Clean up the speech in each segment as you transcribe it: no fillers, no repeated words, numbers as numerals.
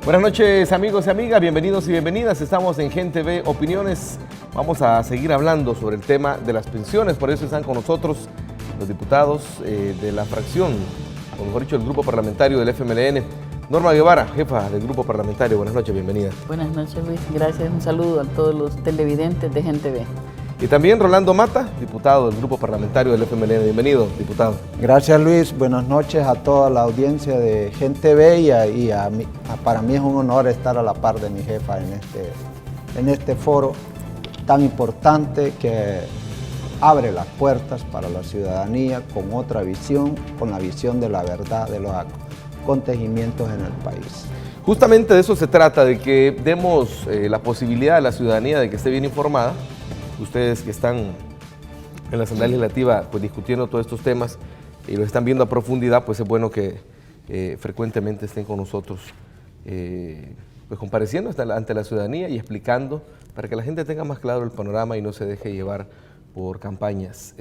Buenas noches, amigos y amigas, bienvenidos y bienvenidas. Estamos en Gen TV Opiniones. Vamos a seguir hablando sobre el tema de las pensiones. Por eso están con nosotros los diputados de la fracción, o mejor dicho, el grupo parlamentario del FMLN. Norma Guevara, jefa del grupo parlamentario. Buenas noches, bienvenida. Buenas noches, Luis. Gracias. Un saludo a todos los televidentes de Gen TV. Y también Rolando Mata, diputado del grupo parlamentario del FMLN. Bienvenido, diputado. Gracias, Luis. Buenas noches a toda la audiencia de Gen TV para mí es un honor estar a la par de mi jefa en este foro tan importante que abre las puertas para la ciudadanía con otra visión, con la visión de la verdad de los acontecimientos en el país. Justamente de eso se trata, de que demos la posibilidad a la ciudadanía de que esté bien informada. Ustedes que están en la Asamblea Legislativa pues, discutiendo todos estos temas y lo están viendo a profundidad, pues es bueno que frecuentemente estén con nosotros pues, compareciendo ante la ciudadanía y explicando para que la gente tenga más claro el panorama y no se deje llevar por campañas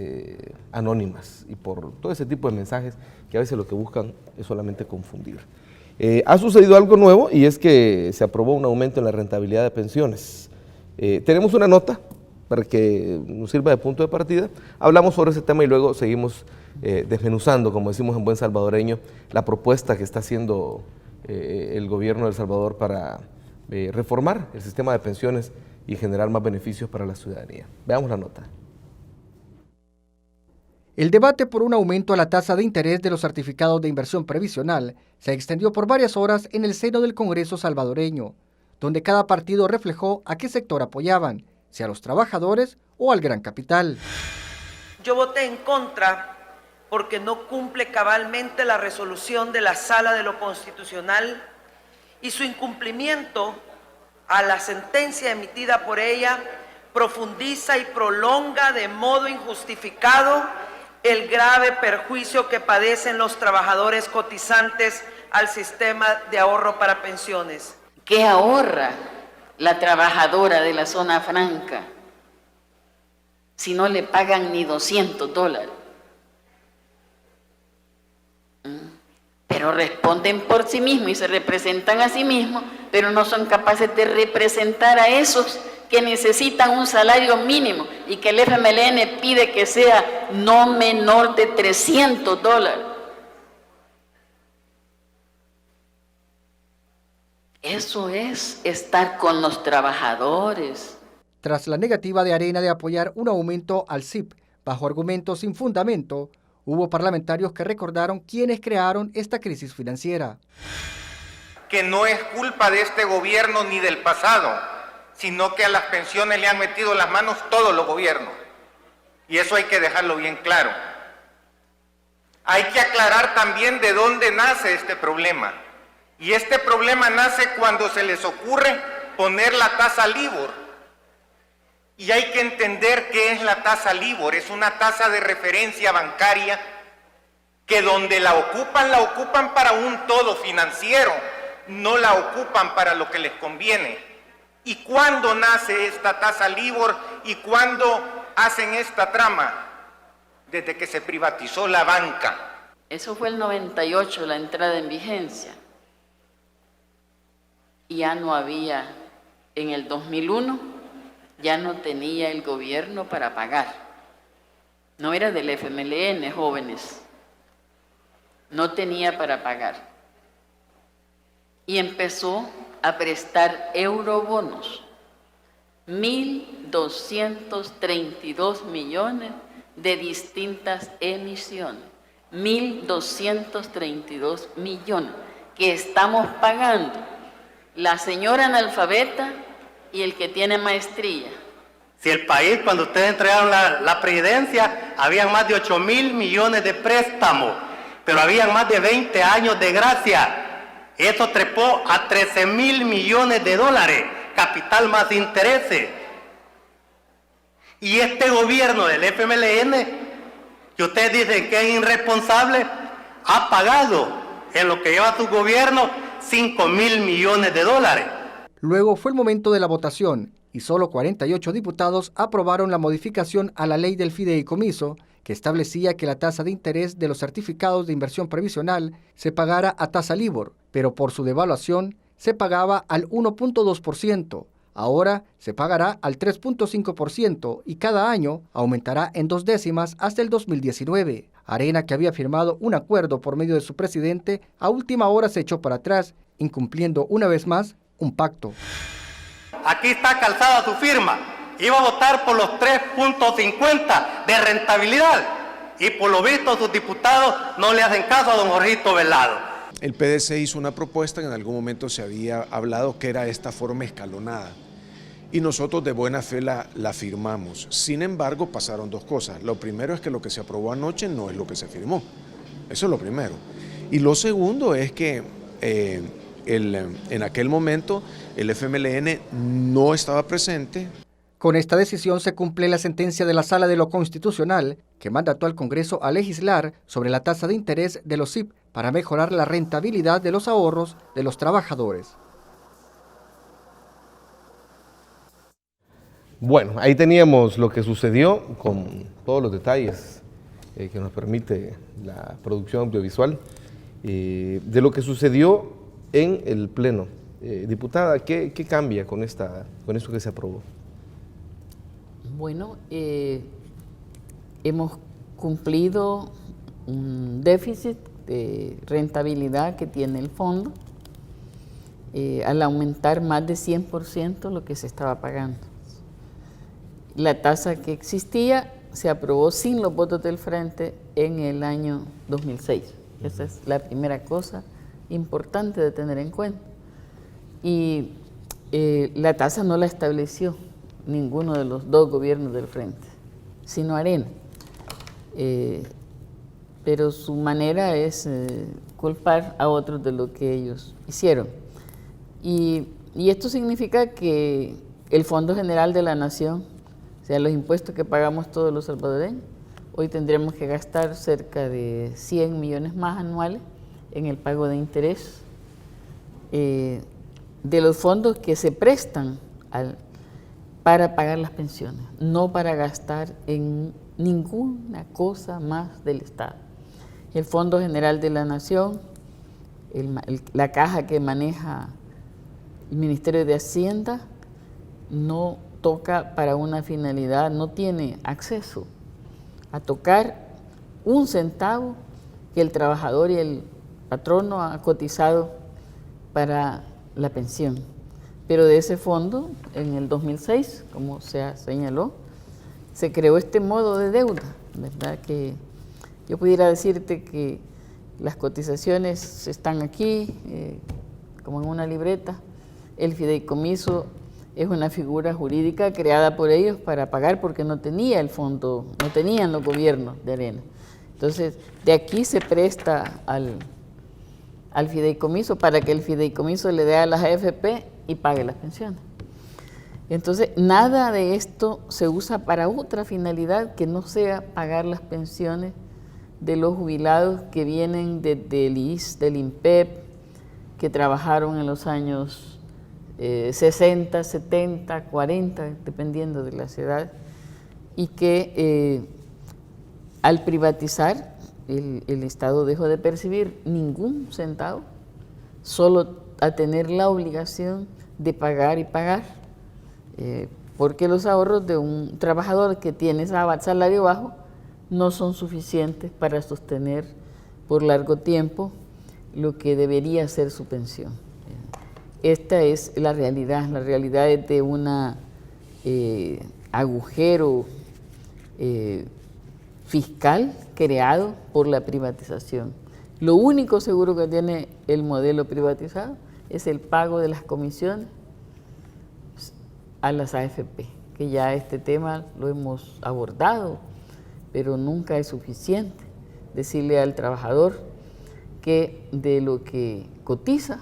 anónimas y por todo ese tipo de mensajes que a veces lo que buscan es solamente confundir. Ha sucedido algo nuevo y es que se aprobó un aumento en la rentabilidad de pensiones. Tenemos una nota para que nos sirva de punto de partida. Hablamos sobre ese tema y luego seguimos desmenuzando, como decimos en buen salvadoreño, la propuesta que está haciendo el gobierno de El Salvador para reformar el sistema de pensiones y generar más beneficios para la ciudadanía. Veamos la nota. El debate por un aumento a la tasa de interés de los certificados de inversión previsional se extendió por varias horas en el seno del Congreso salvadoreño, donde cada partido reflejó a qué sector apoyaban, si a los trabajadores o al gran capital. Yo voté en contra porque no cumple cabalmente la resolución de la Sala de lo Constitucional y su incumplimiento a la sentencia emitida por ella profundiza y prolonga de modo injustificado el grave perjuicio que padecen los trabajadores cotizantes al sistema de ahorro para pensiones. ¿Qué ahorra la trabajadora de la zona franca si no le pagan ni $200? Pero responden por sí mismos y se representan a sí mismos, pero no son capaces de representar a esos que necesitan un salario mínimo y que el FMLN pide que sea no menor de $300. Eso es estar con los trabajadores. Tras la negativa de Arena de apoyar un aumento al CIP bajo argumentos sin fundamento, hubo parlamentarios que recordaron quiénes crearon esta crisis financiera. Que no es culpa de este gobierno ni del pasado, sino que a las pensiones le han metido las manos todos los gobiernos. Y eso hay que dejarlo bien claro. Hay que aclarar también de dónde nace este problema. Y este problema nace cuando se les ocurre poner la tasa LIBOR. Y hay que entender qué es la tasa LIBOR. Es una tasa de referencia bancaria que donde la ocupan para un todo financiero, no la ocupan para lo que les conviene. ¿Y cuándo nace esta tasa LIBOR y cuándo hacen esta trama? Desde que se privatizó la banca. Eso fue el 98, la entrada en vigencia. Y ya no había, en el 2001, ya no tenía el gobierno para pagar. No era del FMLN, jóvenes. No tenía para pagar. Y empezó a prestar eurobonos. 1.232 millones de distintas emisiones. 1.232 millones que estamos pagando la señora analfabeta y el que tiene maestría. Si el país, cuando ustedes entregaron la presidencia, habían más de 8.000 millones de préstamos, pero habían más de 20 años de gracia. Eso trepó a 13.000 millones de dólares, capital más intereses. Y este gobierno del FMLN, que ustedes dicen que es irresponsable, ha pagado en lo que lleva su gobierno 5.000 millones de dólares. Luego fue el momento de la votación y solo 48 diputados aprobaron la modificación a la ley del fideicomiso que establecía que la tasa de interés de los certificados de inversión previsional se pagara a tasa LIBOR, pero por su devaluación se pagaba al 1.2%. Ahora se pagará al 3.5% y cada año aumentará en 2 décimas hasta el 2019. Arena, que había firmado un acuerdo por medio de su presidente, a última hora se echó para atrás, incumpliendo una vez más un pacto. Aquí está calzada su firma. Iba a votar por los 3.50 de rentabilidad y por lo visto sus diputados no le hacen caso a don Jorgito Velado. El PDC hizo una propuesta que en algún momento se había hablado que era esta forma escalonada y nosotros de buena fe la firmamos. Sin embargo, pasaron 2 cosas. Lo primero es que lo que se aprobó anoche no es lo que se firmó. Eso es lo primero. Y lo segundo es que en aquel momento el FMLN no estaba presente. Con esta decisión se cumple la sentencia de la Sala de lo Constitucional que mandató al Congreso a legislar sobre la tasa de interés de los SIP para mejorar la rentabilidad de los ahorros de los trabajadores. Bueno, ahí teníamos lo que sucedió con todos los detalles que nos permite la producción audiovisual de lo que sucedió en el Pleno. Diputada, ¿qué cambia con esto que se aprobó? Bueno, hemos cumplido un déficit de rentabilidad que tiene el fondo al aumentar más de 100% lo que se estaba pagando. La tasa que existía se aprobó sin los votos del Frente en el año 2006. Esa es la primera cosa importante de tener en cuenta. Y la tasa no la estableció ninguno de los 2 gobiernos del Frente, sino Arena. Pero su manera es culpar a otros de lo que ellos hicieron. Y esto significa que el Fondo General de la Nación, o sea, los impuestos que pagamos todos los salvadoreños, hoy tendremos que gastar cerca de 100 millones más anuales en el pago de interés de los fondos que se prestan para pagar las pensiones, no para gastar en ninguna cosa más del Estado. El Fondo General de la Nación, la caja que maneja el Ministerio de Hacienda, no toca para una finalidad, no tiene acceso a tocar un centavo que el trabajador y el patrono ha cotizado para la pensión. Pero de ese fondo, en el 2006, como se señaló, se creó este modo de deuda, ¿verdad? Que yo pudiera decirte que las cotizaciones están aquí, como en una libreta. El fideicomiso es una figura jurídica creada por ellos para pagar porque no tenía el fondo, no tenían los gobiernos de Arena. Entonces, de aquí se presta al fideicomiso para que el fideicomiso le dé a las AFP y pague las pensiones. Entonces, nada de esto se usa para otra finalidad que no sea pagar las pensiones de los jubilados que vienen del IS, del INPEP, que trabajaron en los años 60, 70, 40, dependiendo de las edades, y que al privatizar el Estado dejó de percibir ningún centavo, solo a tener la obligación de pagar y pagar, porque los ahorros de un trabajador que tiene salario bajo no son suficientes para sostener por largo tiempo lo que debería ser su pensión. Esta es la realidad es de un agujero fiscal creado por la privatización. Lo único seguro que tiene el modelo privatizado es el pago de las comisiones a las AFP, que ya este tema lo hemos abordado, pero nunca es suficiente decirle al trabajador que de lo que cotiza,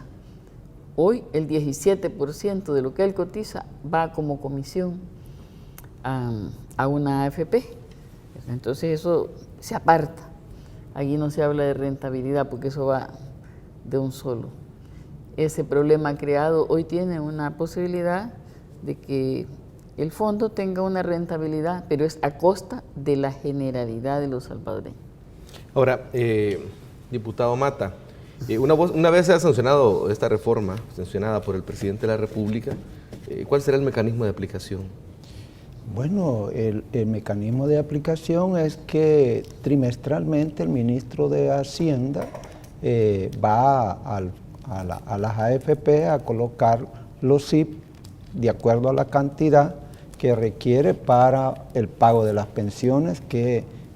hoy el 17% de lo que él cotiza va como comisión a una AFP. Entonces eso se aparta. Aquí no se habla de rentabilidad porque eso va de un solo. Ese problema creado hoy tiene una posibilidad de que el fondo tenga una rentabilidad, pero es a costa de la generalidad de los salvadoreños. Ahora, diputado Mata, Una vez se ha sancionado esta reforma, sancionada por el presidente de la República, ¿cuál será el mecanismo de aplicación? Bueno, el mecanismo de aplicación es que trimestralmente el ministro de Hacienda va a las AFP a colocar los SIP de acuerdo a la cantidad que requiere para el pago de las pensiones.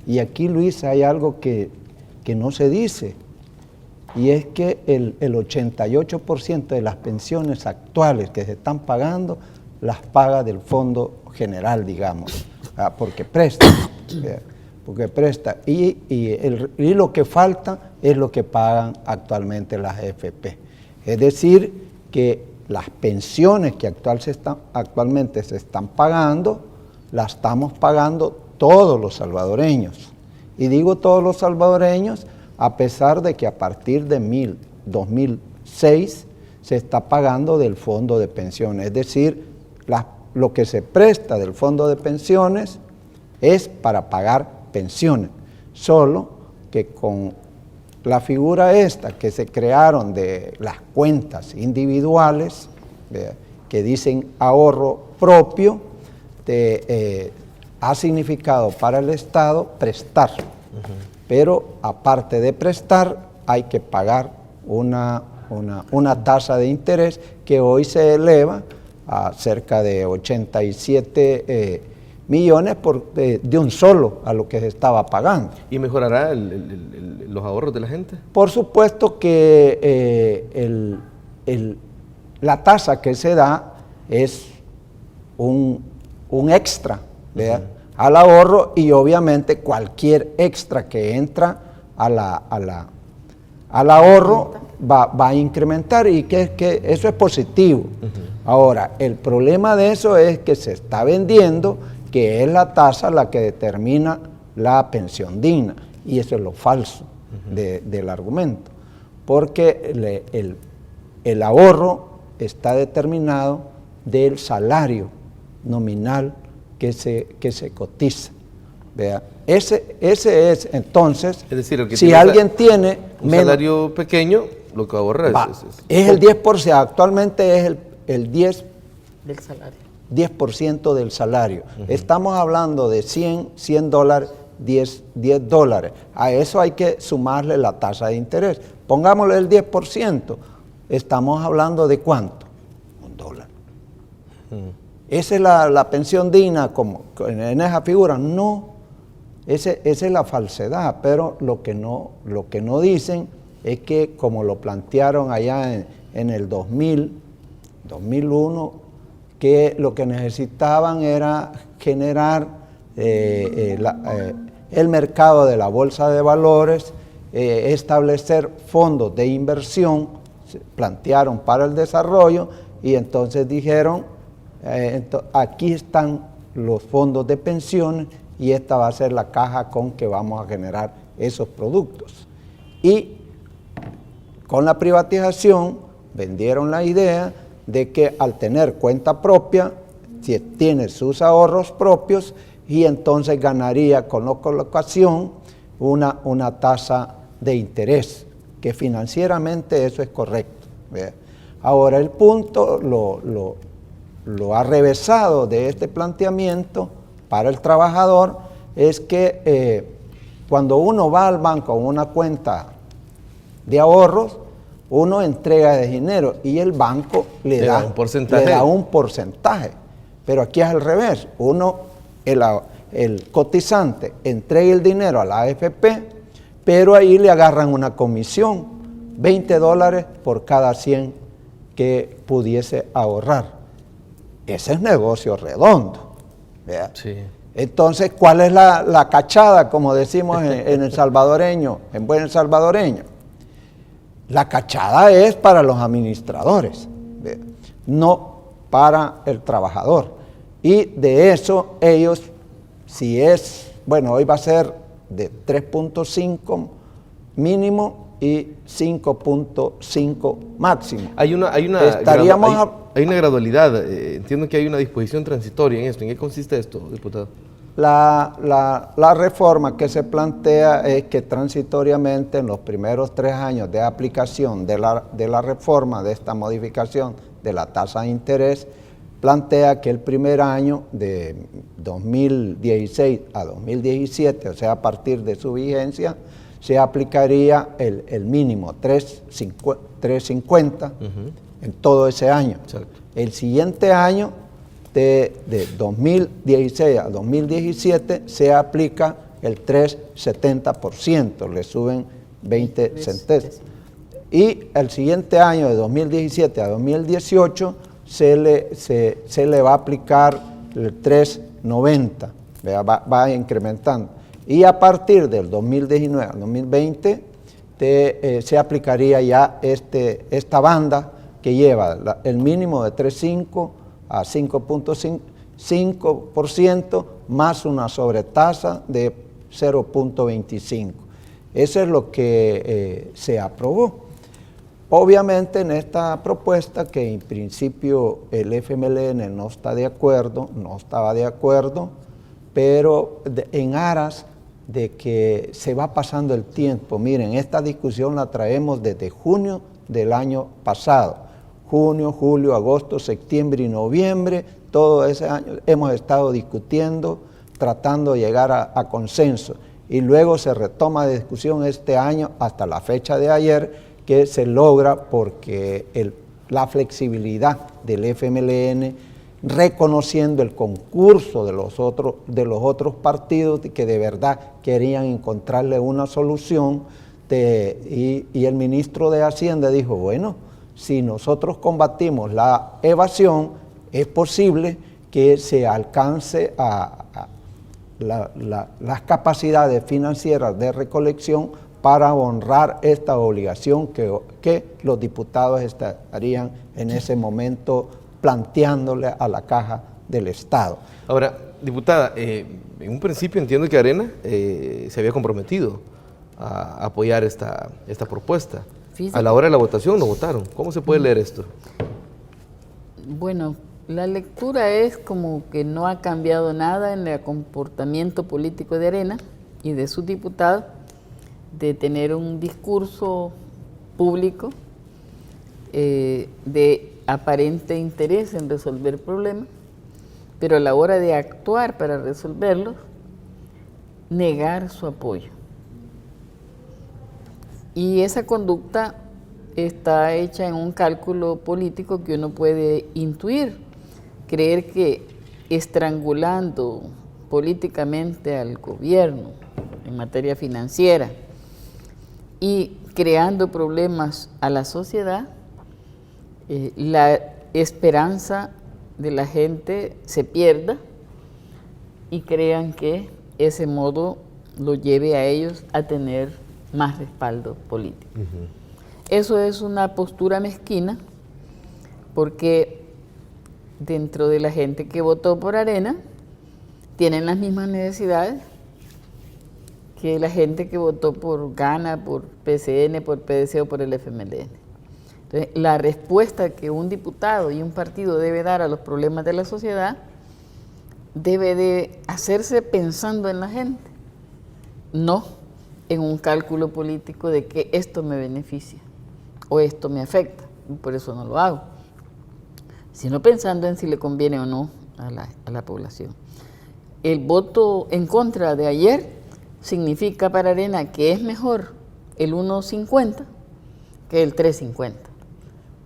Y aquí, Luis, hay algo que no se dice, y es que el 88% de las pensiones actuales que se están pagando las paga del Fondo General, digamos, porque presta. Porque presta. Y lo que falta es lo que pagan actualmente las AFP. Es decir, que las pensiones que actualmente se están pagando, las estamos pagando todos los salvadoreños. Y digo todos los salvadoreños a pesar de que a partir de 2006 se está pagando del fondo de pensiones. Es decir, lo que se presta del fondo de pensiones es para pagar pensiones. Solo que con la figura esta que se crearon de las cuentas individuales, que dicen ahorro propio, ha significado para el Estado prestar. Pero aparte de prestar, hay que pagar una tasa de interés que hoy se eleva a cerca de 87 millones de un solo a lo que se estaba pagando. ¿Y mejorará los ahorros de la gente? Por supuesto que la tasa que se da es un extra, ¿verdad?, al ahorro, y obviamente cualquier extra que entra al ahorro va a incrementar, y que eso es positivo. Ahora, el problema de eso es que se está vendiendo que es la tasa la que determina la pensión digna, y eso es lo falso del argumento, porque el ahorro está determinado del salario nominal que se cotiza. ¿Vea? Ese es, entonces, es decir, el que si tiene alguien tiene un salario pequeño, lo que ahorra es el 10%, actualmente es el 10% Del salario. 10% del salario. Estamos hablando de $100 dólares, $10. A eso hay que sumarle la tasa de interés. Pongámosle el 10%. Estamos hablando de ¿cuánto? $1. ¿Esa es la pensión digna como en esa figura? No, esa es la falsedad, pero lo que no dicen es que, como lo plantearon allá en el 2001, que lo que necesitaban era generar el mercado de la bolsa de valores, establecer fondos de inversión, se plantearon para el desarrollo, y entonces dijeron, aquí están los fondos de pensiones y esta va a ser la caja con que vamos a generar esos productos. Y con la privatización vendieron la idea de que al tener cuenta propia, tiene sus ahorros propios, y entonces ganaría con la colocación una tasa de interés, que financieramente eso es correcto. ¿Ve? Ahora, el punto, lo arrevesado de este planteamiento para el trabajador es que cuando uno va al banco a una cuenta de ahorros, uno entrega de dinero y el banco le da un porcentaje. Pero aquí es al revés. El cotizante entrega el dinero a la AFP, pero ahí le agarran una comisión, $20 por cada 100 que pudiese ahorrar. Ese es negocio redondo. Sí. Entonces, ¿cuál es la cachada, como decimos en el salvadoreño, en buen salvadoreño? La cachada es para los administradores, no para el trabajador. Y de eso ellos, hoy va a ser de 3.5 mínimo y 5.5 máximo. Hay una gradualidad. Entiendo que hay una disposición transitoria en esto. ¿En qué consiste esto, diputado? La reforma que se plantea es que transitoriamente en los primeros 3 años de aplicación de la reforma, de esta modificación de la tasa de interés, plantea que el primer año de 2016 a 2017, o sea, a partir de su vigencia, se aplicaría el mínimo 3.50 en todo ese año. Exacto. El siguiente año, de 2016 a 2017, se aplica el 3.70%, le suben 20 centésimos. Y el siguiente año, de 2017 a 2018, se le va a aplicar el 3.90, va incrementando. Y a partir del 2019 al 2020 se aplicaría ya esta banda que lleva el mínimo de 3.5 a 5.5% más una sobretasa de 0.25. Eso es lo que se aprobó. Obviamente en esta propuesta, que en principio el FMLN no estaba de acuerdo, pero en aras de que se va pasando el tiempo. Miren, esta discusión la traemos desde junio del año pasado. Junio, julio, agosto, septiembre y noviembre, todo ese año hemos estado discutiendo, tratando de llegar a consenso. Y luego se retoma de discusión este año hasta la fecha de ayer, que se logra porque la flexibilidad del FMLN, reconociendo el concurso de los otros partidos que de verdad querían encontrarle una solución, y el ministro de Hacienda dijo, bueno, si nosotros combatimos la evasión, es posible que se alcance las capacidades financieras de recolección para honrar esta obligación que los diputados estarían en ese momento planteándole a la Caja del Estado. Ahora, diputada, en un principio entiendo que Arena se había comprometido a apoyar esta propuesta. Fíjate. A la hora de la votación no votaron. ¿Cómo se puede leer esto? Bueno, la lectura es como que no ha cambiado nada en el comportamiento político de Arena y de sus diputados, de tener un discurso público de aparente interés en resolver problemas, pero a la hora de actuar para resolverlos, negar su apoyo. Y esa conducta está hecha en un cálculo político que uno puede intuir, creer que estrangulando políticamente al gobierno en materia financiera y creando problemas a la sociedad, la esperanza de la gente se pierda y crean que ese modo lo lleve a ellos a tener más respaldo político. Eso es una postura mezquina, porque dentro de la gente que votó por Arena tienen las mismas necesidades que la gente que votó por Gana, por PCN, por PDC o por el FMLN. Entonces, la respuesta que un diputado y un partido debe dar a los problemas de la sociedad debe de hacerse pensando en la gente, no en un cálculo político de que esto me beneficia o esto me afecta, y por eso no lo hago, sino pensando en si le conviene o no a la población. El voto en contra de ayer significa para Arena que es mejor el 1.50 que el 3.50.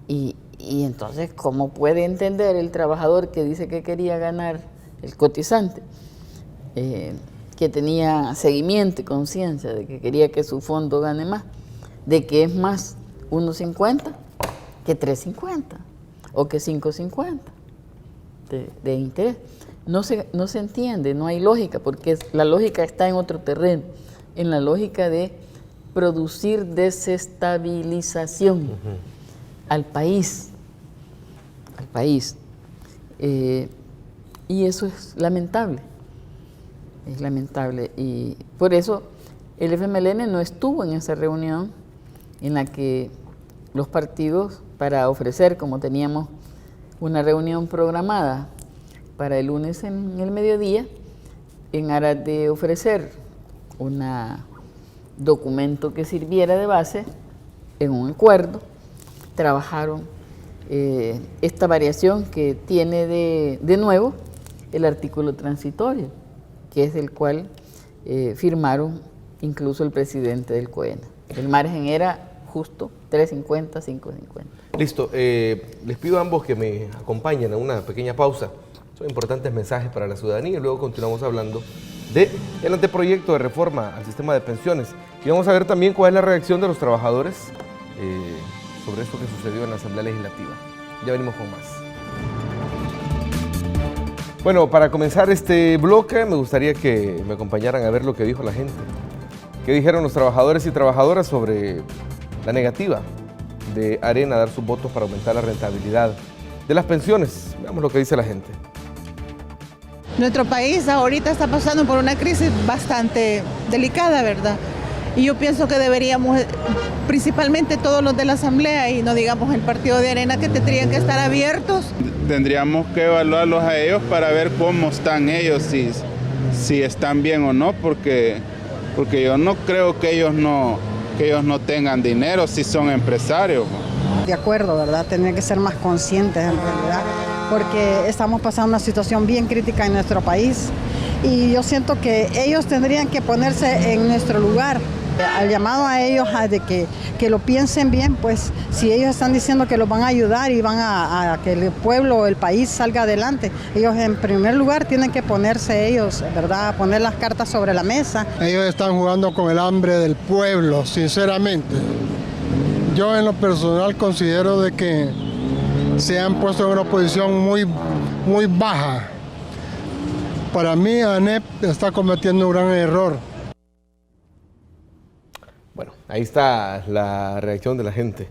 Y entonces, ¿cómo puede entender el trabajador que dice que quería ganar, el cotizante, que tenía seguimiento y conciencia de que quería que su fondo gane más, de que es más 1.50 que 3.50 o que 5.50 de interés? No se entiende, no hay lógica, porque la lógica está en otro terreno, en la lógica de producir desestabilización al país. Y eso es lamentable. Es lamentable, y por eso el FMLN no estuvo en esa reunión en la que los partidos, para ofrecer, como teníamos una reunión programada para el lunes en el mediodía, en aras de ofrecer un documento que sirviera de base, en un acuerdo, trabajaron esta variación que tiene de nuevo el artículo transitorio, que es el cual firmaron incluso el presidente del COENA. El margen era justo 3.50, 5.50. Listo. Les pido a ambos que me acompañen a una pequeña pausa. Son importantes mensajes para la ciudadanía y luego continuamos hablando del anteproyecto de reforma al sistema de pensiones. Y vamos a ver también cuál es la reacción de los trabajadores sobre esto que sucedió en la Asamblea Legislativa. Ya venimos con más. Bueno, para comenzar este bloque me gustaría que me acompañaran a ver lo que dijo la gente. ¿Qué dijeron los trabajadores y trabajadoras sobre la negativa de Arena a dar sus votos para aumentar la rentabilidad de las pensiones? Veamos lo que dice la gente. Nuestro país ahorita está pasando por una crisis bastante delicada, ¿verdad? Y yo pienso que deberíamos, principalmente todos los de la Asamblea y no digamos el partido de Arena, que tendrían que estar abiertos. Tendríamos que evaluarlos a ellos para ver cómo están ellos, si están bien o no, porque yo no creo que ellos no tengan dinero si son empresarios. De acuerdo, ¿verdad? Tendrían que ser más conscientes en realidad, porque estamos pasando una situación bien crítica en nuestro país y yo siento que ellos tendrían que ponerse en nuestro lugar. Al llamado a ellos de que lo piensen bien, pues si ellos están diciendo que los van a ayudar y van a que el pueblo, el país salga adelante, ellos en primer lugar tienen que ponerse ellos, ¿verdad? Poner las cartas sobre la mesa. Ellos están jugando con el hambre del pueblo, sinceramente. Yo en lo personal considero de que se han puesto en una posición muy baja. Para mí ANEP está cometiendo un gran error. Bueno, ahí está la reacción de la gente.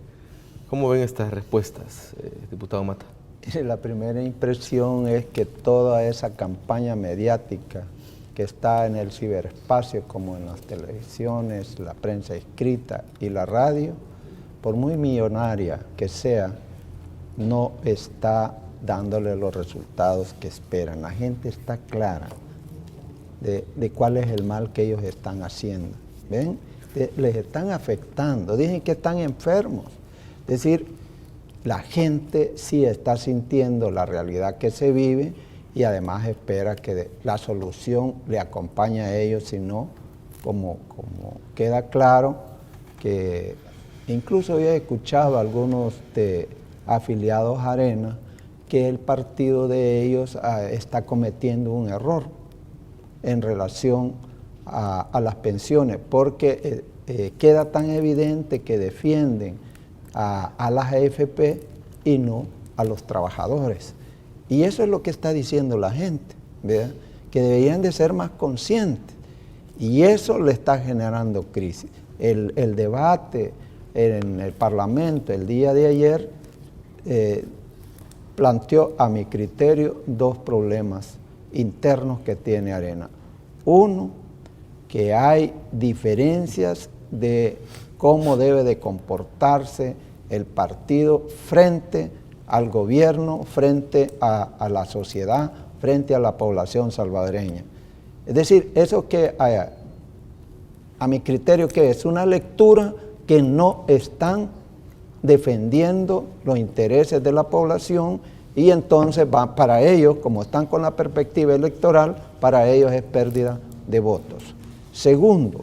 ¿Cómo ven estas respuestas, diputado Mata? La primera impresión es que toda esa campaña mediática que está en el ciberespacio, como en las televisiones, la prensa escrita y la radio, por muy millonaria que sea, no está dándole los resultados que esperan. La gente está clara de cuál es el mal que ellos están haciendo. ¿Ven? Les están afectando, dicen que están enfermos. Es decir, la gente sí está sintiendo la realidad que se vive y además espera que la solución le acompañe a ellos, si no, como queda claro que incluso yo he escuchado a algunos afiliados a Arena que el partido de ellos está cometiendo un error en relación a las pensiones, porque queda tan evidente que defienden a las AFP y no a los trabajadores. Y eso es lo que está diciendo la gente, ¿verdad? Que deberían de ser más conscientes. Y eso le está generando crisis. El debate en el Parlamento el día de ayer planteó a mi criterio dos problemas internos que tiene Arena. Uno, que hay diferencias de cómo debe de comportarse el partido frente al gobierno, frente a la sociedad, frente a la población salvadoreña. Es decir, eso que a mi criterio que es una lectura que no están defendiendo los intereses de la población y entonces para ellos, como están con la perspectiva electoral, para ellos es pérdida de votos. Segundo,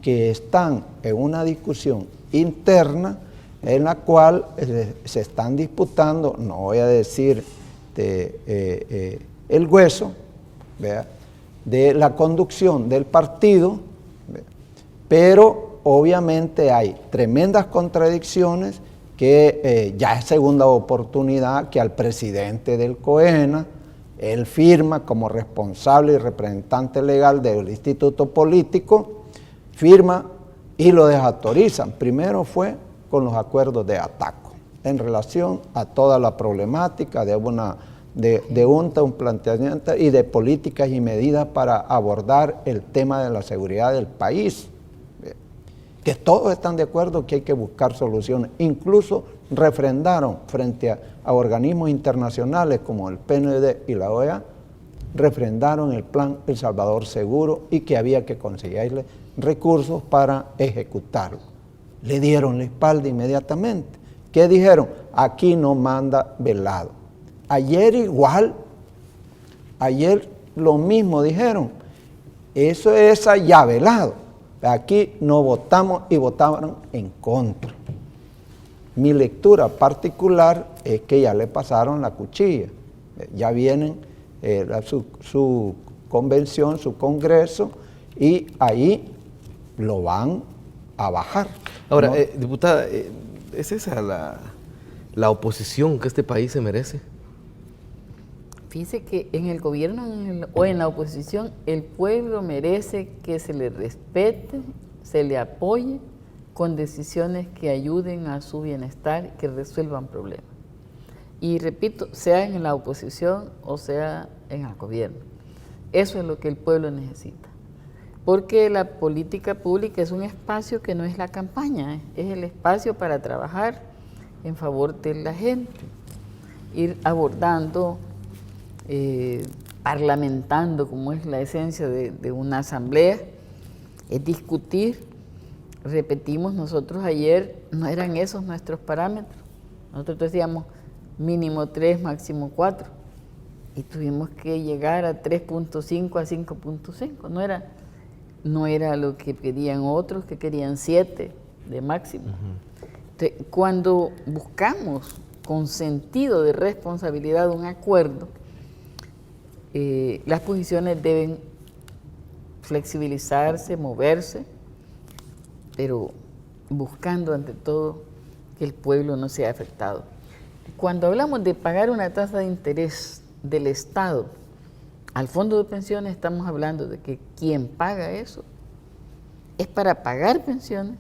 que están en una discusión interna en la cual se están disputando, no voy a decir el hueso, ¿vea?, de la conducción del partido, ¿vea?, pero obviamente hay tremendas contradicciones que ya es segunda oportunidad que al presidente del COENA, él firma como responsable y representante legal del instituto político, firma y lo desautorizan. Primero fue con los acuerdos de Ataco, en relación a toda la problemática de un planteamiento y de políticas y medidas para abordar el tema de la seguridad del país. Que todos están de acuerdo que hay que buscar soluciones. Incluso refrendaron frente a organismos internacionales como el PNUD y la OEA refrendaron el plan El Salvador Seguro y que había que conseguirle recursos para ejecutarlo. Le dieron la espalda inmediatamente. ¿Qué dijeron? Aquí no manda Velado. Ayer igual, ayer lo mismo dijeron. Eso es allá Velado. Aquí no votamos y votaron en contra. Mi lectura particular es que ya le pasaron la cuchilla. Ya vienen su convención, su congreso, y ahí lo van a bajar. Ahora, ¿no? diputada, ¿es esa la oposición que este país se merece? Fíjese que en el gobierno o en la oposición, el pueblo merece que se le respete, se le apoye con decisiones que ayuden a su bienestar, que resuelvan problemas. Y repito, sea en la oposición o sea en el gobierno. Eso es lo que el pueblo necesita. Porque la política pública es un espacio que no es la campaña, es el espacio para trabajar en favor de la gente, ir abordando, parlamentando, como es la esencia de una asamblea, es discutir. Repetimos, nosotros ayer no eran esos nuestros parámetros, nosotros decíamos mínimo 3, máximo 4, y tuvimos que llegar a 3.5 a 5.5, no era lo que querían otros, que querían 7 de máximo. Entonces, cuando buscamos con sentido de responsabilidad un acuerdo, las posiciones deben flexibilizarse, moverse, pero buscando ante todo que el pueblo no sea afectado. Cuando hablamos de pagar una tasa de interés del Estado al fondo de pensiones, estamos hablando de que quien paga eso es para pagar pensiones,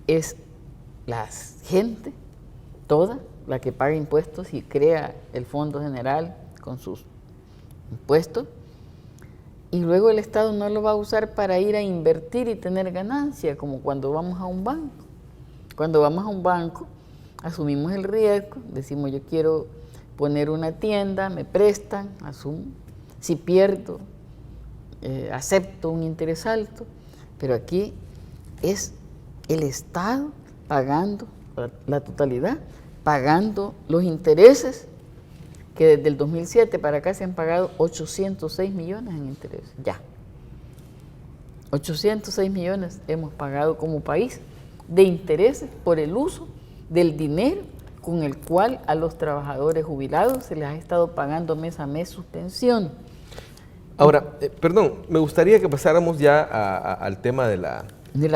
es la gente toda la que paga impuestos y crea el Fondo General con sus impuestos, y luego el Estado no lo va a usar para ir a invertir y tener ganancia, como cuando vamos a un banco. Cuando vamos a un banco, asumimos el riesgo, decimos yo quiero poner una tienda, me prestan, asumo, si pierdo, acepto un interés alto, pero aquí es el Estado pagando la totalidad, pagando los intereses, que desde el 2007 para acá se han pagado 806 millones en intereses, ya. 806 millones hemos pagado como país de intereses por el uso del dinero con el cual a los trabajadores jubilados se les ha estado pagando mes a mes su pensión. Ahora, perdón, me gustaría que pasáramos ya al tema de la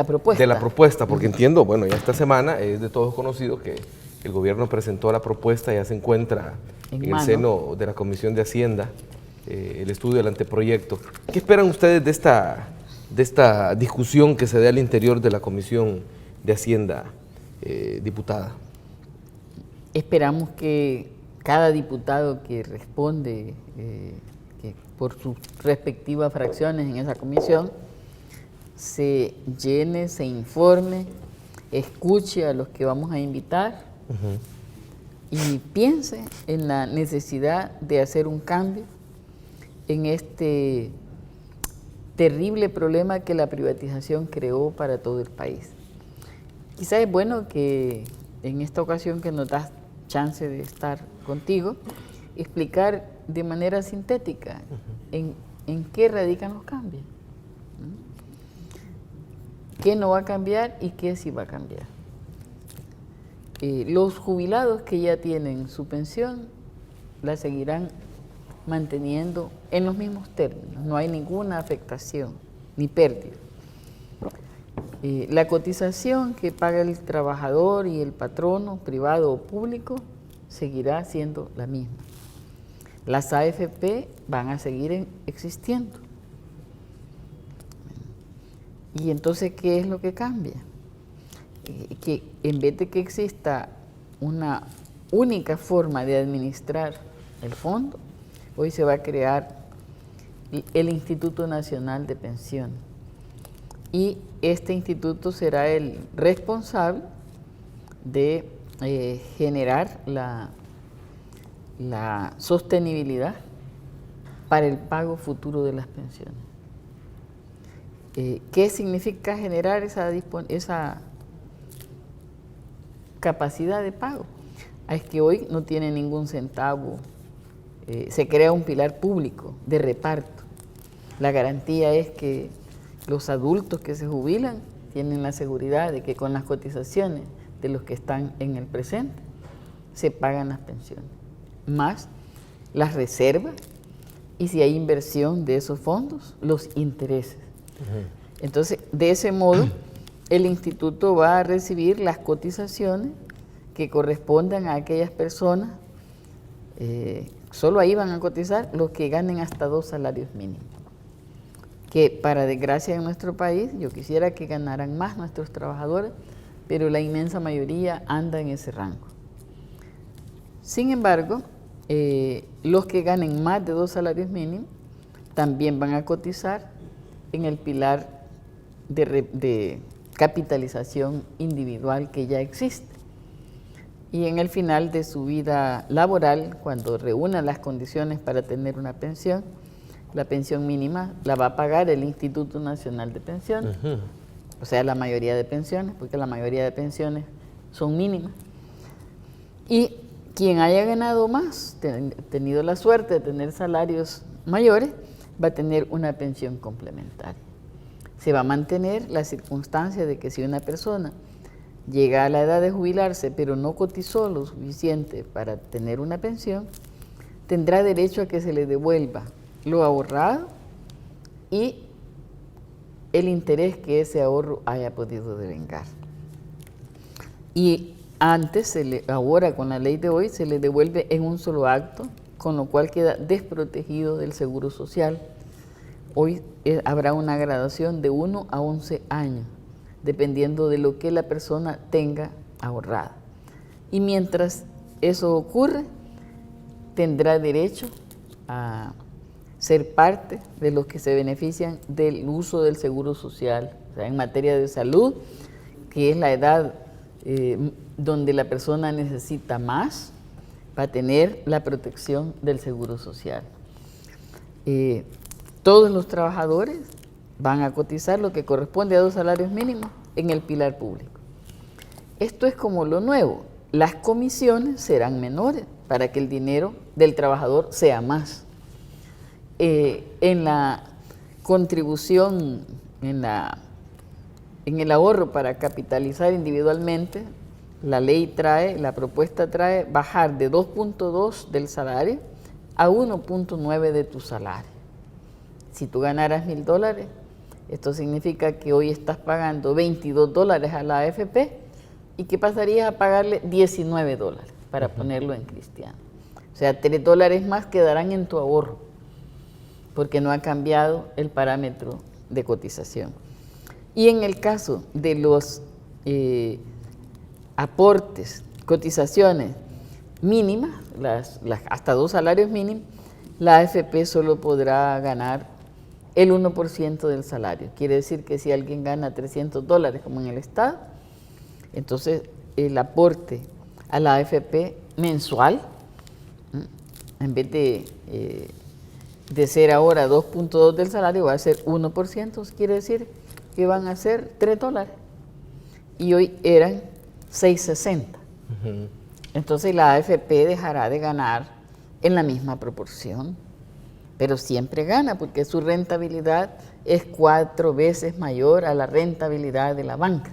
propuesta. De la propuesta, porque entiendo, bueno, ya esta semana es de todos conocido que el gobierno presentó la propuesta, ya se encuentra en el seno de la Comisión de Hacienda, el estudio del anteproyecto. ¿Qué esperan ustedes de esta discusión que se dé al interior de la Comisión de Hacienda, diputada? Esperamos que cada diputado que responde que por sus respectivas fracciones en esa comisión se llene, se informe, escuche a los que vamos a invitar y piense en la necesidad de hacer un cambio en este terrible problema que la privatización creó para todo el país. Quizás es bueno que en esta ocasión que nos das chance de estar contigo, explicar de manera sintética en qué radican los cambios, qué no va a cambiar y qué sí va a cambiar. Los jubilados que ya tienen su pensión la seguirán manteniendo en los mismos términos, no hay ninguna afectación ni pérdida. La cotización que paga el trabajador y el patrono, privado o público, seguirá siendo la misma. Las AFP van a seguir existiendo. Y entonces, ¿qué es lo que cambia? Que en vez de que exista una única forma de administrar el fondo, hoy se va a crear el Instituto Nacional de Pensiones. Y este instituto será el responsable de generar la sostenibilidad para el pago futuro de las pensiones. ¿Qué significa generar esa capacidad de pago? Es que hoy no tiene ningún centavo, se crea un pilar público de reparto. La garantía es que los adultos que se jubilan tienen la seguridad de que con las cotizaciones de los que están en el presente se pagan las pensiones, más las reservas y si hay inversión de esos fondos, los intereses. Entonces, de ese modo, el instituto va a recibir las cotizaciones que correspondan a aquellas personas, solo ahí van a cotizar los que ganen hasta 2 salarios mínimos. Que para desgracia en nuestro país, yo quisiera que ganaran más nuestros trabajadores, pero la inmensa mayoría anda en ese rango. Sin embargo, los que ganen más de 2 salarios mínimos también van a cotizar en el pilar de capitalización individual que ya existe. Y en el final de su vida laboral, cuando reúnan las condiciones para tener una pensión, la pensión mínima la va a pagar el Instituto Nacional de Pensiones, o sea, la mayoría de pensiones, porque la mayoría de pensiones son mínimas. Y quien haya ganado más, tenido la suerte de tener salarios mayores, va a tener una pensión complementaria. Se va a mantener la circunstancia de que si una persona llega a la edad de jubilarse, pero no cotizó lo suficiente para tener una pensión, tendrá derecho a que se le devuelva lo ahorrado y el interés que ese ahorro haya podido devengar. Y antes, ahora con la ley de hoy, se le devuelve en un solo acto, con lo cual queda desprotegido del seguro social. Hoy habrá una gradación de 1 a 11 años, dependiendo de lo que la persona tenga ahorrado. Y mientras eso ocurre, tendrá derecho a ser parte de los que se benefician del uso del seguro social, o sea, en materia de salud, que es la edad donde la persona necesita más para tener la protección del seguro social. Todos los trabajadores van a cotizar lo que corresponde a 2 salarios mínimos en el pilar público. Esto es como lo nuevo. Las comisiones serán menores para que el dinero del trabajador sea más. En la contribución, en el ahorro para capitalizar individualmente, la propuesta trae bajar de 2.2 del salario a 1.9 de tu salario. Si tú ganaras $1,000, esto significa que hoy estás pagando $22 a la AFP y que pasarías a pagarle $19, para ponerlo en cristiano. O sea, $3 más quedarán en tu ahorro, porque no ha cambiado el parámetro de cotización. Y en el caso de los aportes, cotizaciones mínimas, hasta 2 salarios mínimos, la AFP solo podrá ganar el 1% del salario. Quiere decir que si alguien gana $300, como en el Estado, entonces el aporte a la AFP mensual, en vez de ser ahora 2.2 del salario, va a ser 1%, quiere decir que van a ser $3. Y hoy eran $6.60. Entonces la AFP dejará de ganar en la misma proporción, pero siempre gana porque su rentabilidad es 4 veces mayor a la rentabilidad de la banca.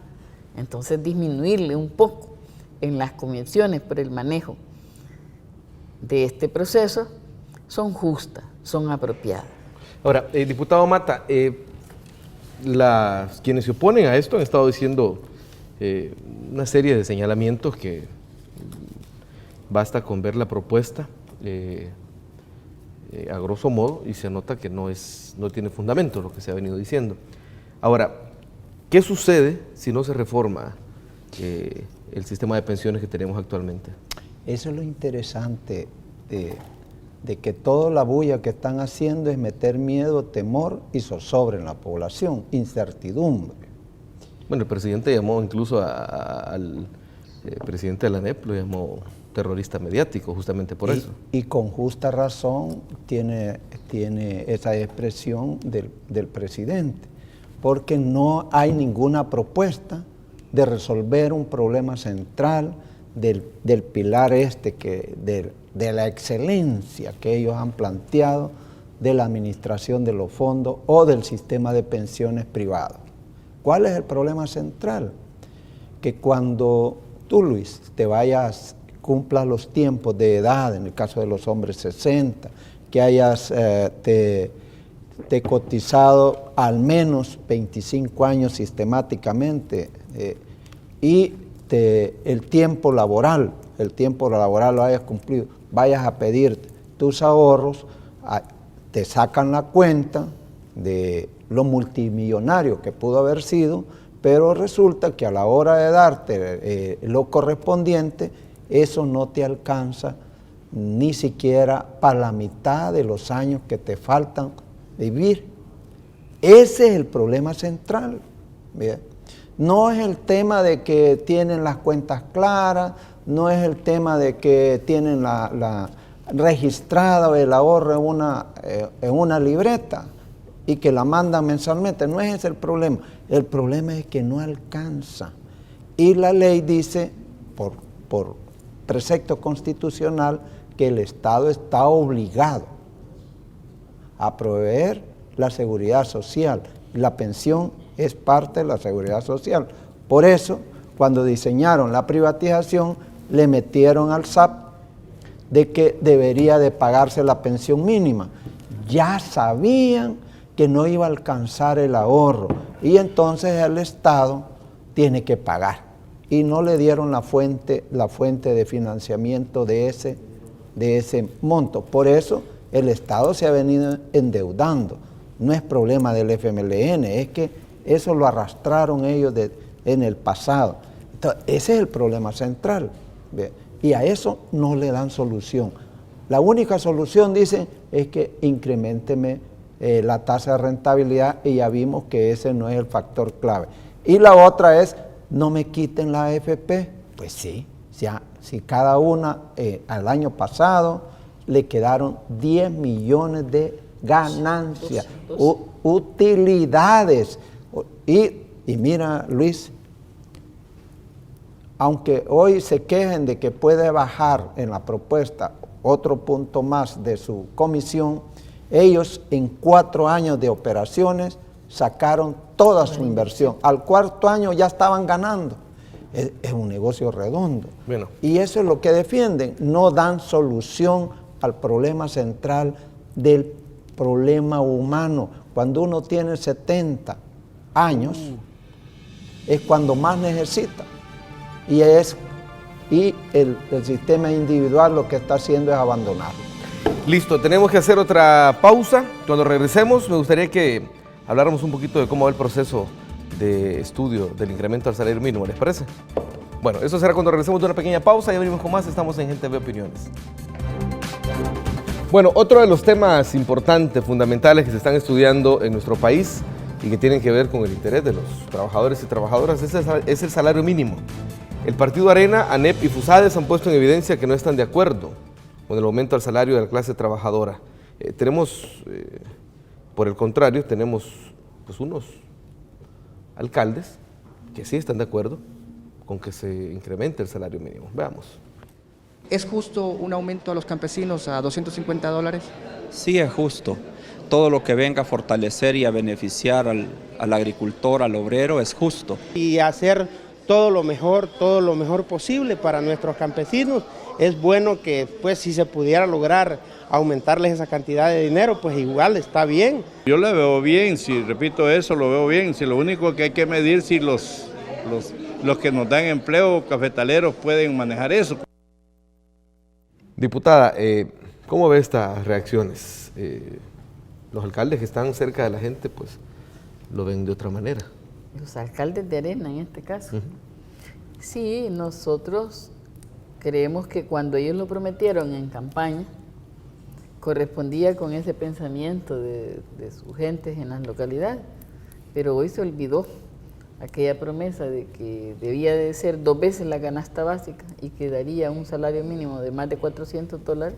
Entonces disminuirle un poco en las comisiones por el manejo de este proceso son justas, son apropiadas. Ahora, diputado Mata, quienes se oponen a esto han estado diciendo una serie de señalamientos que basta con ver la propuesta a grosso modo y se nota que no tiene fundamento lo que se ha venido diciendo. Ahora, ¿qué sucede si no se reforma el sistema de pensiones que tenemos actualmente? Eso es lo interesante de que toda la bulla que están haciendo es meter miedo, temor y zozobra en la población, incertidumbre. Bueno, el presidente llamó incluso al presidente de la ANEP lo llamó terrorista mediático, justamente por eso. Y con justa razón tiene esa expresión del presidente, porque no hay ninguna propuesta de resolver un problema central del pilar de la excelencia que ellos han planteado de la administración de los fondos o del sistema de pensiones privados. ¿Cuál es el problema central? Que cuando tú, Luis, cumplas los tiempos de edad, en el caso de los hombres 60, que hayas te cotizado al menos 25 años sistemáticamente y el tiempo laboral lo hayas cumplido, vayas a pedir tus ahorros, te sacan la cuenta de lo multimillonario que pudo haber sido, pero resulta que a la hora de darte lo correspondiente, eso no te alcanza ni siquiera para la mitad de los años que te faltan vivir. Ese es el problema central. ¿Bien? No es el tema de que tienen las cuentas claras, no es el tema de que tienen la registrada el ahorro en una libreta y que la mandan mensualmente. No es ese el problema. El problema es que no alcanza. Y la ley dice, por precepto constitucional, que el Estado está obligado a proveer la seguridad social. La pensión es parte de la seguridad social. Por eso, cuando diseñaron la privatización, le metieron al SAP de que debería de pagarse la pensión mínima. Ya sabían que no iba a alcanzar el ahorro y entonces el Estado tiene que pagar. Y no le dieron la fuente de financiamiento de ese monto. Por eso el Estado se ha venido endeudando. No es problema del FMLN, es que eso lo arrastraron ellos en el pasado. Entonces, ese es el problema central. ¿Ve? Y a eso no le dan solución. La única solución, dicen, es que increménteme la tasa de rentabilidad y ya vimos que ese no es el factor clave. Y la otra es, no me quiten la AFP. Pues sí, si cada una al año pasado le quedaron 10 millones de ganancias, utilidades. Y mira, Luis, aunque hoy se quejen de que puede bajar en la propuesta otro punto más de su comisión, ellos en 4 años de operaciones sacaron toda su inversión. Al 4º año ya estaban ganando. Es un negocio redondo. Bueno. Y eso es lo que defienden. No dan solución al problema central del problema humano. Cuando uno tiene 70 años, es cuando más necesita. Y el sistema individual lo que está haciendo es abandonarlo. Listo, tenemos que hacer otra pausa. Cuando regresemos, me gustaría que habláramos un poquito de cómo va el proceso de estudio del incremento al salario mínimo, ¿les parece? Bueno, eso será cuando regresemos de una pequeña pausa y venimos con más. Estamos en Gente Ve Opiniones. Bueno, otro de los temas importantes, fundamentales que se están estudiando en nuestro país y que tienen que ver con el interés de los trabajadores y trabajadoras es el salario mínimo. El Partido Arena, ANEP y FUSADES han puesto en evidencia que no están de acuerdo con el aumento al salario de la clase trabajadora. Por el contrario, tenemos pues, unos alcaldes que sí están de acuerdo con que se incremente el salario mínimo. Veamos. ¿Es justo un aumento a los campesinos a $250? Sí, es justo. Todo lo que venga a fortalecer y a beneficiar al agricultor, al obrero, es justo. Y hacer todo lo mejor posible para nuestros campesinos. Es bueno que, pues, si se pudiera lograr aumentarles esa cantidad de dinero, pues igual está bien. Yo le veo bien, si repito eso, lo veo bien. Si lo único que hay que medir si los que nos dan empleo, cafetaleros, pueden manejar eso. Diputada, ¿cómo ve estas reacciones? Los alcaldes que están cerca de la gente, pues, lo ven de otra manera. Los alcaldes de Arena, en este caso. Sí, nosotros creemos que cuando ellos lo prometieron en campaña, correspondía con ese pensamiento de sus gentes en las localidades, pero hoy se olvidó aquella promesa de que debía de ser 2 veces la canasta básica y que daría un salario mínimo de más de $400,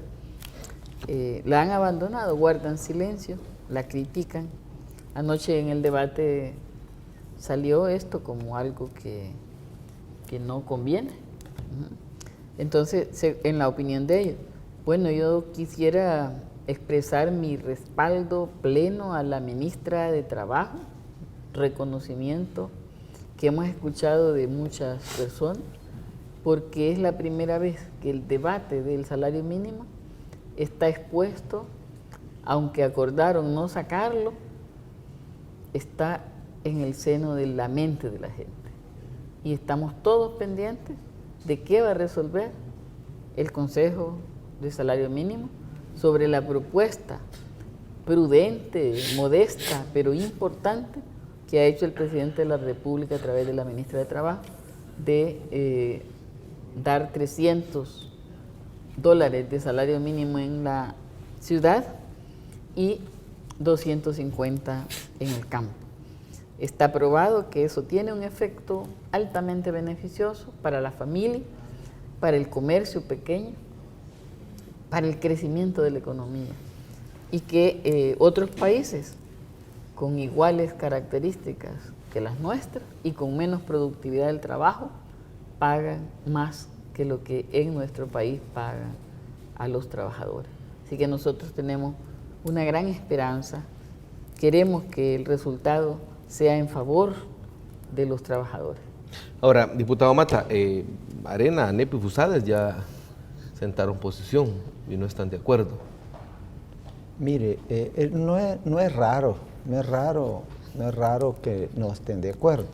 la han abandonado, guardan silencio, la critican. Anoche en el debate salió esto como algo que no conviene. Entonces, en la opinión de ellos, bueno, yo quisiera expresar mi respaldo pleno a la ministra de Trabajo, reconocimiento que hemos escuchado de muchas personas, porque es la primera vez que el debate del salario mínimo está expuesto, aunque acordaron no sacarlo, está en el seno de la mente de la gente. Y estamos todos pendientes de qué va a resolver el Consejo de Salario Mínimo sobre la propuesta prudente, modesta, pero importante que ha hecho el presidente de la República a través de la ministra de Trabajo de dar $300 de salario mínimo en la ciudad y 250 en el campo. Está probado que eso tiene un efecto altamente beneficioso para la familia, para el comercio pequeño, para el crecimiento de la economía, y que otros países con iguales características que las nuestras y con menos productividad del trabajo pagan más que lo que en nuestro país pagan a los trabajadores. Así que nosotros tenemos una gran esperanza, queremos que el resultado sea en favor de los trabajadores. Ahora, diputado Mata, Arena, ANEP y FUSADES ya sentaron posición y no están de acuerdo. Mire, no es raro que no estén de acuerdo,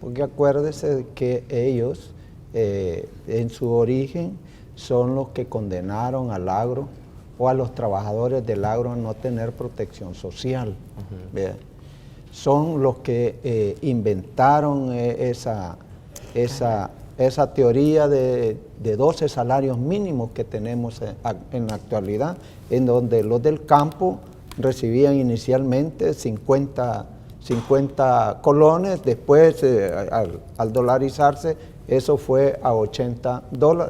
porque acuérdese que ellos en su origen son los que condenaron al agro o a los trabajadores del agro a no tener protección social. Son los que inventaron esa teoría de 12 salarios mínimos que tenemos en la actualidad, en donde los del campo recibían inicialmente 50 colones, después al dolarizarse eso fue a $80 en la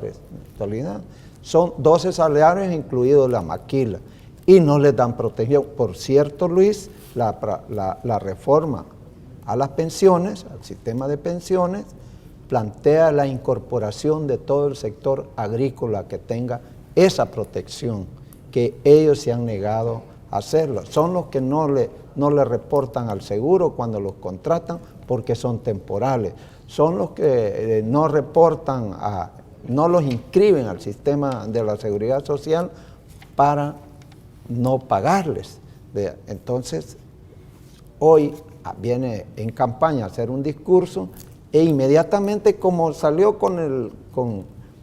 actualidad. Son 12 salarios incluidos la maquila y no les dan protección. Por cierto, Luis, la reforma a las pensiones, al sistema de pensiones, plantea la incorporación de todo el sector agrícola que tenga esa protección, que ellos se han negado a hacerlo. Son los que no le reportan al seguro cuando los contratan porque son temporales. Son los que no reportan, no los inscriben al sistema de la seguridad social para no pagarles. Entonces, hoy viene en campaña a hacer un discurso e inmediatamente como salió con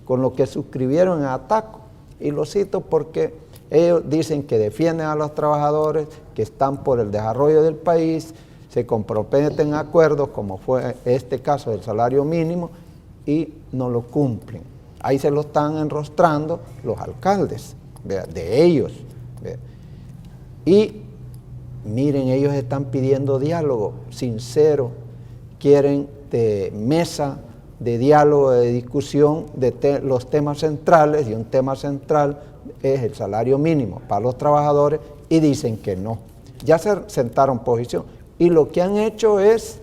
lo que suscribieron en Ataco, y lo cito porque ellos dicen que defienden a los trabajadores, que están por el desarrollo del país, se comprometen a acuerdos, como fue este caso del salario mínimo, y no lo cumplen. Ahí se lo están enrostrando los alcaldes, de ellos. Y miren, ellos están pidiendo diálogo sincero, quieren mesa de diálogo, de discusión de los temas centrales, y un tema central es el salario mínimo para los trabajadores, y dicen que no. Ya se sentaron posición, y lo que han hecho es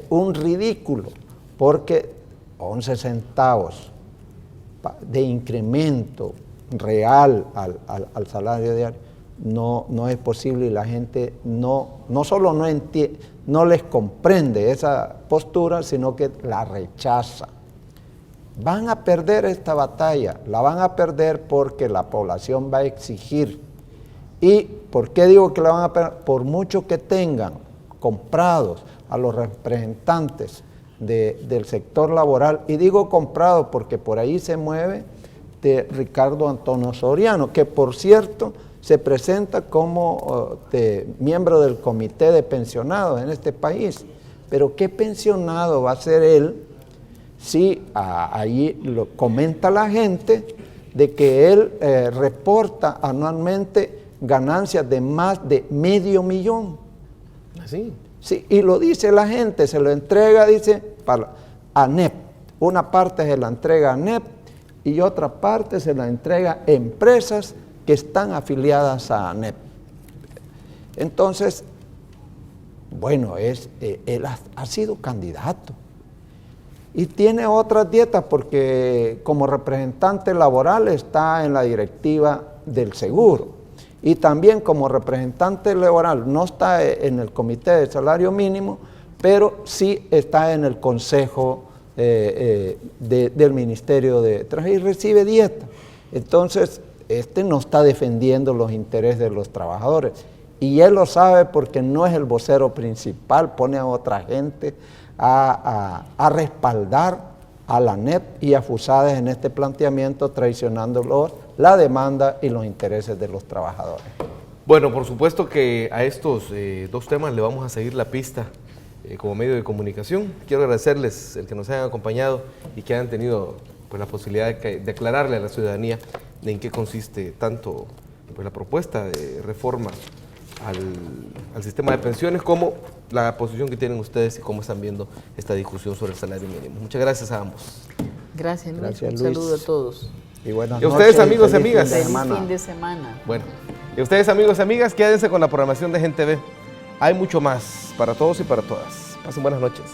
un ridículo, porque 11 centavos de incremento real al salario diario no es posible, y la gente no solo no les comprende esa postura, sino que la rechaza. Van a perder esta batalla, la van a perder porque la población va a exigir. ¿Y por qué digo que la van a perder? Por mucho que tengan comprados a los representantes del sector laboral, y digo comprados porque por ahí se mueve de Ricardo Antonio Soriano, que por cierto se presenta como miembro del comité de pensionados en este país. Pero ¿qué pensionado va a ser él si allí lo comenta la gente de que él reporta anualmente ganancias de más de $500,000? ¿Así? Sí, y lo dice la gente, se lo entrega, dice, para ANEP. Una parte se la entrega a ANEP y otra parte se la entrega a empresas que están afiliadas a ANEP. Entonces, bueno, él ha sido candidato y tiene otras dietas porque como representante laboral está en la directiva del seguro y también como representante laboral no está en el comité de salario mínimo, pero sí está en el consejo del Ministerio de Trabajo y recibe dieta. Entonces, no está defendiendo los intereses de los trabajadores. Y él lo sabe porque no es el vocero principal, pone a otra gente a respaldar a la ANEP y a FUSADES en este planteamiento, traicionando la demanda y los intereses de los trabajadores. Bueno, por supuesto que a estos dos temas le vamos a seguir la pista como medio de comunicación. Quiero agradecerles el que nos hayan acompañado y que hayan tenido pues, la posibilidad de aclararle a la ciudadanía de en qué consiste tanto pues, la propuesta de reforma al sistema de pensiones como la posición que tienen ustedes y cómo están viendo esta discusión sobre el salario mínimo. Muchas gracias a ambos. Gracias, Luis. Gracias, Un Luis. saludo a todos. Y buenas y a ustedes, noches, amigos y feliz amigas. Feliz fin de semana. Bueno, y a ustedes, amigos y amigas, quédense con la programación de Gente Ve. Hay mucho más para todos y para todas. Pasen buenas noches.